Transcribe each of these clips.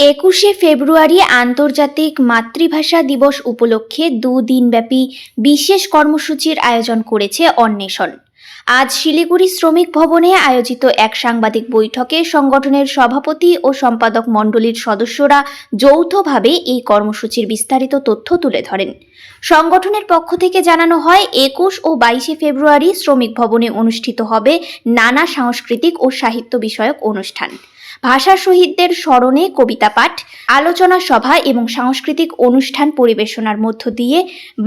21শে ফেব্রুয়ারি আন্তর্জাতিক মাতৃভাষা দিবস উপলক্ষে দুদিনব্যাপী বিশেষ কর্মসূচির আয়োজন করেছে অন্বেষণ। আজ শিলিগুড়ি শ্রমিক ভবনে আয়োজিত এক সাংবাদিক বৈঠকে সংগঠনের সভাপতি ও সম্পাদক মণ্ডলীর সদস্যরা যৌথভাবে এই কর্মসূচির বিস্তারিত তথ্য তুলে ধরেন। সংগঠনের পক্ষ থেকে জানানো হয়, 21 ও 22শে ফেব্রুয়ারি শ্রমিক ভবনে অনুষ্ঠিত হবে নানা সাংস্কৃতিক ও সাহিত্য বিষয়ক অনুষ্ঠান। ভাষা শহীদদের স্মরণে কবিতা পাঠ, আলোচনা সভা এবং সাংস্কৃতিক অনুষ্ঠান পরিবেশনার মধ্য দিয়ে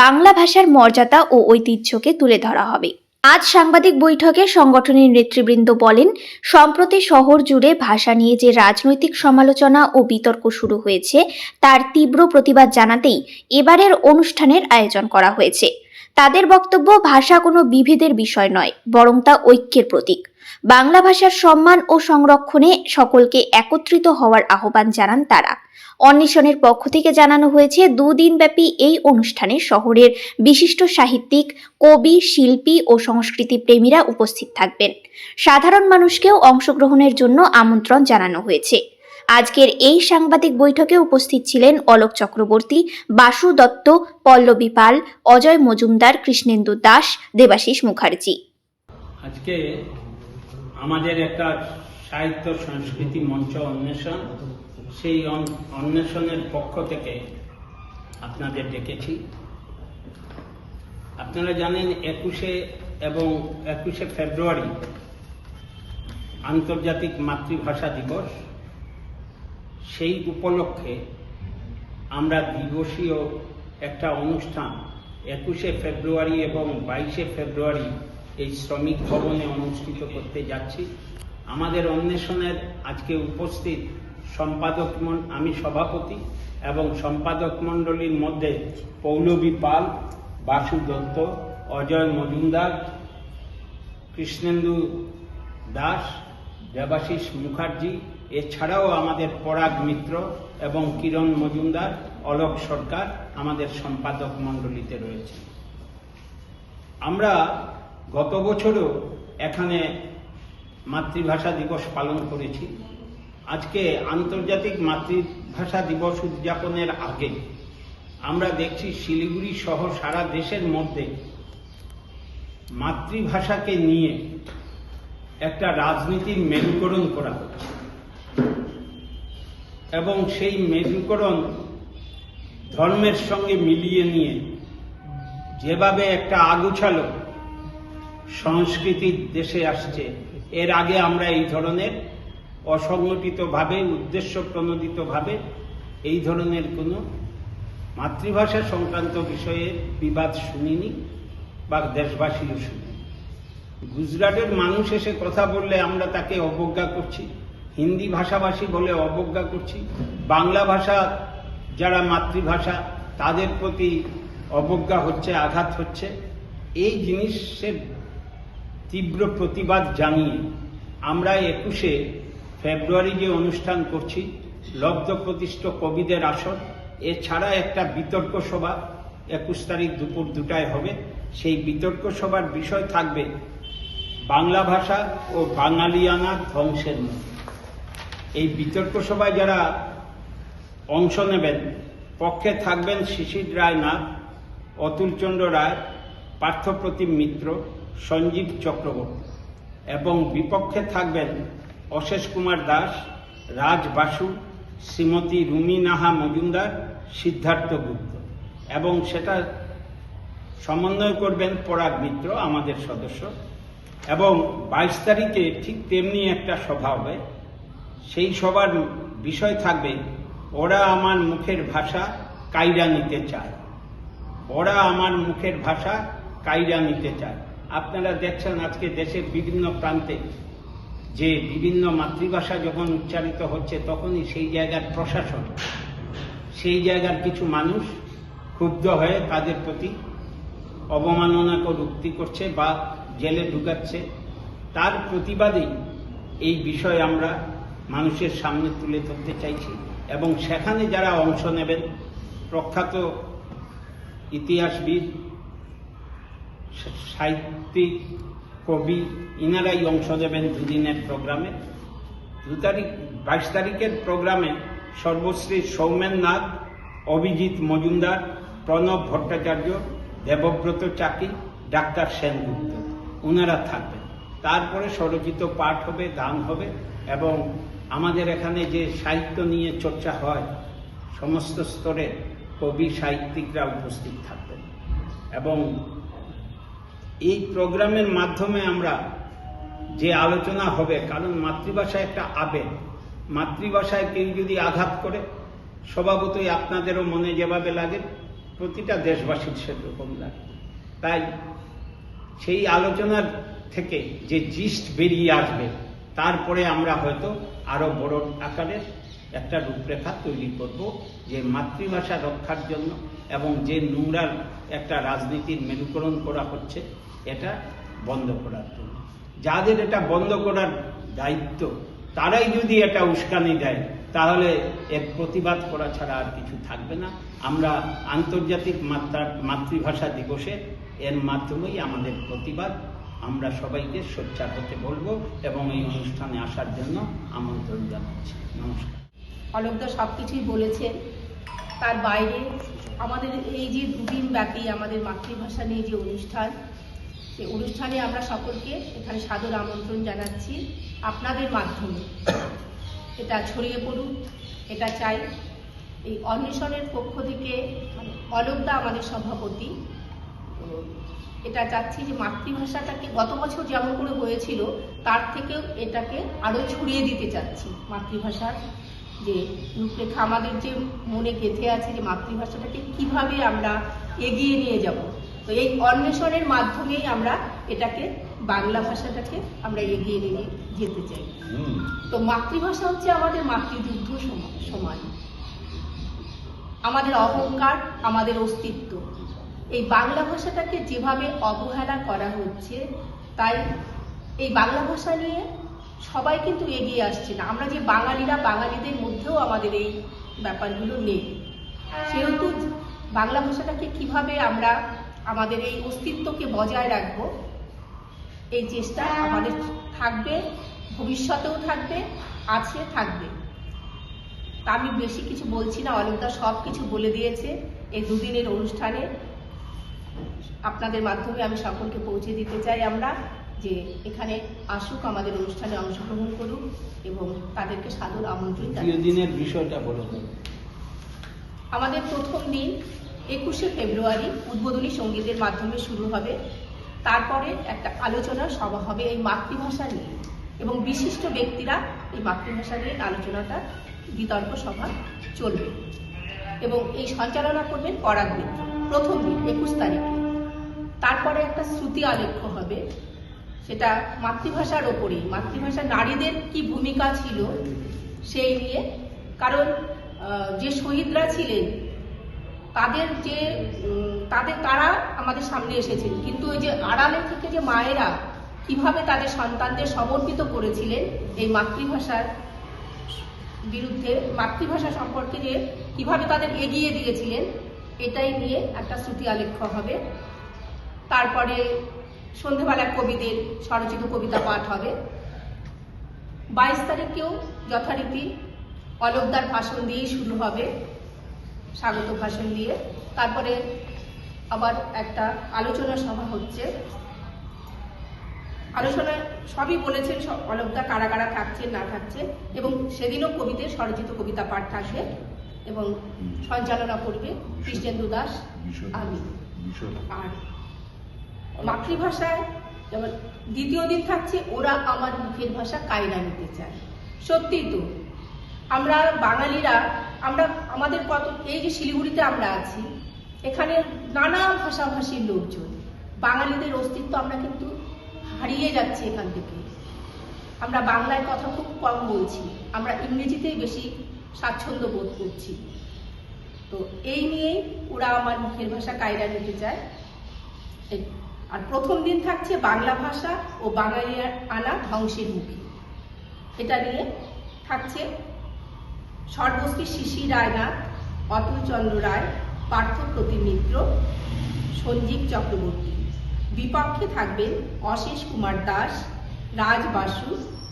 বাংলা ভাষার মর্যাদা ও ঐতিহ্যকে তুলে ধরা হবে। আজ সাংবাদিক বৈঠকে সংগঠনের নেতৃবৃন্দ বলেন, সম্প্রতি শহর জুড়ে ভাষা নিয়ে যে রাজনৈতিক সমালোচনা ও বিতর্ক শুরু হয়েছে তার তীব্র প্রতিবাদ জানাতেই এবারের অনুষ্ঠানের আয়োজন করা হয়েছে। তাদের বক্তব্য, ভাষা কোনো বিভেদের বিষয় নয়, বরং তা ঐক্যের প্রতীক। বাংলা ভাষার সম্মান ও সংরক্ষণে সকলকে একত্রিত হওয়ার আহ্বান জানান তারা। অন্বেষণের পক্ষ থেকে জানানো হয়েছে, দুদিনব্যাপী এই অনুষ্ঠানে শহরের বিশিষ্ট সাহিত্যিক, কবি, শিল্পী ও সংস্কৃতি প্রেমীরা উপস্থিত থাকবেন। সাধারণ মানুষকেও অংশগ্রহণের জন্য আমন্ত্রণ জানানো হয়েছে। আজকের এই সাংবাদিক বৈঠকে উপস্থিত ছিলেন অলোক চক্রবর্তী, বাসু দত্ত, পল্লবী পাল, অজয় মজুমদার, কৃষ্ণেন্দু দাস, দেবাশিস মুখার্জি। আজকে আমাদের একটা সাহিত্য সংস্কৃতি মঞ্চ অন্বেষণ, সেই অন্বেষণের পক্ষ থেকে আপনাদের ডেকেছি। আপনারা জানেন 21শে ফেব্রুয়ারি আন্তর্জাতিক মাতৃভাষা দিবস। সেই উপলক্ষে আমরা দিবসীয় একটা অনুষ্ঠান 21শে ফেব্রুয়ারি এবং 22শে ফেব্রুয়ারি এই শ্রমিক ভবনে অনুষ্ঠিত করতে যাচ্ছি। আমাদের অন্বেষণের আজকে উপস্থিত সম্পাদক, আমি সভাপতি এবং সম্পাদক মণ্ডলীর মধ্যে পল্লবী পাল, বাসু দত্ত, অজয় মজুমদার, কৃষ্ণেন্দু দাস, দেবাশিস মুখার্জি, এছাড়াও আমাদের পরাগ মিত্র এবং কিরণ মজুমদার, অলোক সরকার আমাদের সম্পাদক মণ্ডলীতে রয়েছে। আমরা গত বছরও এখানে মাতৃভাষা দিবস পালন করেছি। আজকে আন্তর্জাতিক মাতৃভাষা দিবস উদযাপনের আগে আমরা দেখছি শিলিগুড়ি সহ সারা দেশের মধ্যে মাতৃভাষাকে নিয়ে একটা রাজনীতির মেরুকরণ করা হচ্ছে এবং সেই মেরুকরণ ধর্মের সঙ্গে মিলিয়ে নিয়ে যেভাবে একটা আগুছালো সংস্কৃতি দেশে আসছে, এর আগে আমরা এই ধরনের অসংগঠিতভাবে, উদ্দেশ্য প্রণোদিতভাবে এই ধরনের কোনো মাতৃভাষা সংক্রান্ত বিষয়ে বিবাদ শুনিনি বা দেশবাসীও শুনিনি। গুজরাটের মানুষ এসে কথা বললে আমরা তাকে অবজ্ঞা করছি, হিন্দি ভাষাভাষী বলে অবজ্ঞা করছি, বাংলা ভাষা যারা মাতৃভাষা তাদের প্রতি অবজ্ঞা হচ্ছে, আঘাত হচ্ছে। এই জিনিসের তীব্র প্রতিবাদ জানিয়ে আমরা 21শে ফেব্রুয়ারি যে অনুষ্ঠান করছি, লব্ধ প্রতিষ্ঠ কবিদের আসর, এছাড়া একটা বিতর্ক সভা 21 তারিখ দুপুর 2টায় হবে। সেই বিতর্ক সভার বিষয় থাকবে বাংলা ভাষা ও বাঙালিয়ানা ধ্বংসের মধ্যে। এই বিতর্ক সভায় যারা অংশ নেবেন, পক্ষে থাকবেন শিশির রায় নাথ, অতুলচন্দ্র রায়, পার্থপ্রতিম মিত্র, সঞ্জীব চক্রবর্তী এবং বিপক্ষে থাকবেন অশেষ কুমার দাস, রাজ বাসু, শ্রীমতী রুমি নাহা মজুমদার, সিদ্ধার্থ গুপ্ত এবং সেটা সমন্বয় করবেন পরাগ মিত্র, আমাদের সদস্য। এবং 22 তারিখে ঠিক তেমনি একটা সভা হবে। সেই সভার বিষয় থাকবে, ওরা আমার মুখের ভাষা কায়রা নিতে চায়, ওরা আমার মুখের ভাষা কায়রা নিতে চায়। আপনারা দেখছেন আজকে দেশের বিভিন্ন প্রান্তে যে বিভিন্ন মাতৃভাষা যখন উচ্চারিত হচ্ছে, তখনই সেই জায়গার প্রশাসন, সেই জায়গার কিছু মানুষ ক্ষুব্ধ হয়ে তাদের প্রতি অবমাননাকর উক্তি করছে বা জেলে ঢুকাচ্ছে। তার প্রতিবাদেই এই বিষয় আমরা মানুষের সামনে তুলে ধরতে চাইছি এবং সেখানে যারা অংশ নেবেন, প্রখ্যাত ইতিহাসবিদ, সাহিত্যিক, কবি, ইনারাই অংশ নেবেন দুদিনের প্রোগ্রামে। 22 তারিখের প্রোগ্রামে সর্বশ্রী সৌমেন নাথ, অভিজিৎ মজুমদার, প্রণব ভট্টাচার্য, দেবব্রত চাকি, ডাক্তার সেনগুপ্ত, ওনারা থাকবেন। তারপরে স্বরচিত পাঠ হবে, গান হবে, এবং আমাদের এখানে যে সাহিত্য নিয়ে চর্চা হয় সমস্ত স্তরে কবি সাহিত্যিকরা উপস্থিত থাকবেন। এবং এই প্রোগ্রামের মাধ্যমে আমরা যে আলোচনা হবে, কারণ মাতৃভাষা একটা আবেগ, মাতৃভাষায় কেউ যদি আঘাত করে স্বভাবতই আপনাদেরও মনে যেভাবে লাগে প্রতিটা দেশবাসীর সেরকম লাগে। তাই সেই আলোচনার থেকে যে জিস্ট বেরিয়ে আসবে, তারপরে আমরা হয়তো আরো বড় আকারের একটা রূপরেখা তৈরি করব, যে মাতৃভাষা রক্ষার জন্য এবং যে নোংরার একটা রাজনীতির মেরুকরণ করা হচ্ছে এটা বন্ধ করার জন্য। যাদের এটা বন্ধ করার দায়িত্ব, তারাই যদি এটা উস্কানি দেয়, তাহলে এর প্রতিবাদ করা ছাড়া আর কিছু থাকবে না। আমরা আন্তর্জাতিক মাতৃভাষা দিবসে এর মাধ্যমেই আমাদের প্রতিবাদ, আমরা সবাইকে সোচ্চার হতে বলবো এবং এই অনুষ্ঠানে আসার জন্য আমন্ত্রণ জানাচ্ছি। নমস্কার। অলোকদা সব কিছুই বলেছেন। তার বাইরে আমাদের এই যে দুদিন ব্যাপী আমাদের মাতৃভাষা নিয়ে যে অনুষ্ঠান, সেই অনুষ্ঠানে আমরা সকলকে এখানে সাদর আমন্ত্রণ জানাচ্ছি। আপনাদের মাধ্যমে এটা ছড়িয়ে পড়ুক, এটা চাই। এই অন্বেষণের পক্ষ থেকে অলোকদা আমাদের সভাপতি, তো এটা চাচ্ছি যে মাতৃভাষাটাকে গত বছর যেমন করে হয়েছিল তার থেকেও এটাকে আরো ছড়িয়ে দিতে চাচ্ছি। মাতৃভাষার যে রূপরেখা আমাদের যে মনে গেঁথে আছে, যে মাতৃভাষাটাকে কিভাবে আমরা এগিয়ে নিয়ে যাব, তো এই অন্বেষণের মাধ্যমেই আমরা এটাকে বাংলা ভাষাটাকে আমরা এগিয়ে নিয়ে যেতে চাই। তো মাতৃভাষা হচ্ছে আমাদের মাতৃদুগ্ধ সমান, আমাদের অহংকার, আমাদের অস্তিত্ব। এই বাংলা ভাষাটাকে যেভাবে অবহেলা করা হচ্ছে, তাই এই বাংলা ভাষা নিয়ে সবাই কিন্তু এগিয়ে আসছে না। আমরা যে বাঙালিরা, বাঙালিদের মধ্যেও আমাদের এই ব্যাপারগুলো নেই। সেহেতু বাংলা ভাষাটাকে কিভাবে আমরা আমাদের এই অস্তিত্বকে বজায় রাখব, এই চেষ্টা আমাদের থাকবে, ভবিষ্যতেও থাকবে, আছে, থাকবে। তা আমি বেশি কিছু বলছি না, অলোকদা সব কিছু বলে দিয়েছে। এই দুদিনের অনুষ্ঠানে আপনাদের মাধ্যমে আমি সকলকে পৌঁছে দিতে চাই আমরা, যে এখানে আসুক, আমাদের অনুষ্ঠানে অংশগ্রহণ করুক এবং তাদেরকে সাদর আমন্ত্রণ জানাই। দিনের বিষয়টা বলো। আমাদের প্রথম দিন 21শে ফেব্রুয়ারি উদ্বোধনী সঙ্গীতের মাধ্যমে শুরু হবে। তারপরে একটা আলোচনা সভা হবে এই মাতৃভাষা নিয়ে, এবং বিশিষ্ট ব্যক্তিরা এই মাতৃভাষা নিয়ে আলোচনাটা, বিতর্ক সভা চলবে এবং এই সঞ্চালনা করবেন পরাগ মিত্র প্রথম দিন 21 তারিখে। তারপরে একটা শ্রুতি আলেখ্য হবে, সেটা মাতৃভাষার ওপরেই, মাতৃভাষা নারীদের কি ভূমিকা ছিল সেই নিয়ে। কারণ যে শহীদরা ছিলেন তারা আমাদের সামনে এসেছেন, কিন্তু ওই যে আড়ালে থেকে যে মায়েরা কিভাবে তাদের সন্তানদের সমর্পিত করেছিলেন এই মাতৃভাষার বিরুদ্ধে, মাতৃভাষা সম্পর্কে যে কিভাবে তাদের এগিয়ে দিয়েছিলেন, এটাই নিয়ে একটা শ্রুতি আলেখ্য হবে। তারপরে সন্ধ্যেবেলা কবিদের স্বরচিত কবিতা পাঠ হবে। 22 তারিখেও যথারীতি অলোকদার ভাষণ দিয়েই শুরু হবে, স্বাগত ভাষণ দিয়ে। তারপরে আবার একটা আলোচনা সভা হচ্ছে। আলোচনা সবই বলেছেন অলোকদা, কারা কারা থাকছে না থাকছে, এবং সেদিনও কবিদের স্বরচিত কবিতা পাঠ থাকবে এবং সঞ্চালনা করবে কৃষ্ণেন্দু দাস, আমি। আর মাতৃভাষায় যেমন দ্বিতীয় দিন থাকছে ওরা আমার মুখের ভাষা কায়রা নিতে চায়। সত্যি তো, আমরা বাঙালিরা, আমরা আমাদের কত, এই যে শিলিগুড়িতে আমরা আছি, এখানে নানা ভাষাভাষীর লোকজন, বাঙালিদের অস্তিত্ব আমরা কিন্তু হারিয়ে যাচ্ছি এখান থেকে। আমরা বাংলায় কথা খুব কম বলছি, আমরা ইংরেজিতেই বেশি স্বাচ্ছন্দ্য বোধ করছি। তো এই নিয়েই ওরা আমার মুখের ভাষা কায়রা নিতে চায়। আর প্রথম দিন থাকছে বাংলা ভাষা ও বাঙালির আনা ধ্বংসের মুখে, এটা নিয়ে থাকছে সর্বশ্রী শিশির রায়নাথ, অতুল চন্দ্র রায়, পার্থ প্রতিম মিত্র, সঞ্জীব চক্রবর্তী। বিপক্ষে থাকবেন অশেষ কুমার দাস, রাজ বাসু,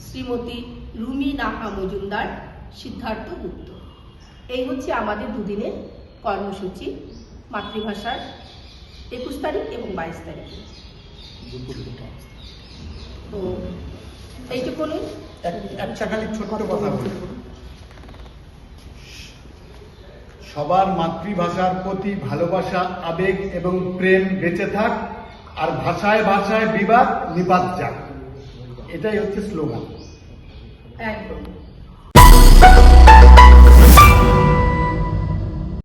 শ্রীমতী রুমি নাহা মজুমদার, সিদ্ধার্থ গুপ্ত। এই হচ্ছে আমাদের দুদিনের কর্মসূচি, মাতৃভাষার 21 তারিখ এবং 22 তারিখ। তো এইটুকুনি। একটা খালি ছোট্ট কথা বলি, সবার মাতৃভাষার প্রতি ভালোবাসা, আবেগ এবং প্রেম বেঁচে থাক, আর ভাষায় ভাষায় বিবাদ নিপাত যাক, এটাই হচ্ছে স্লোগান। একদম।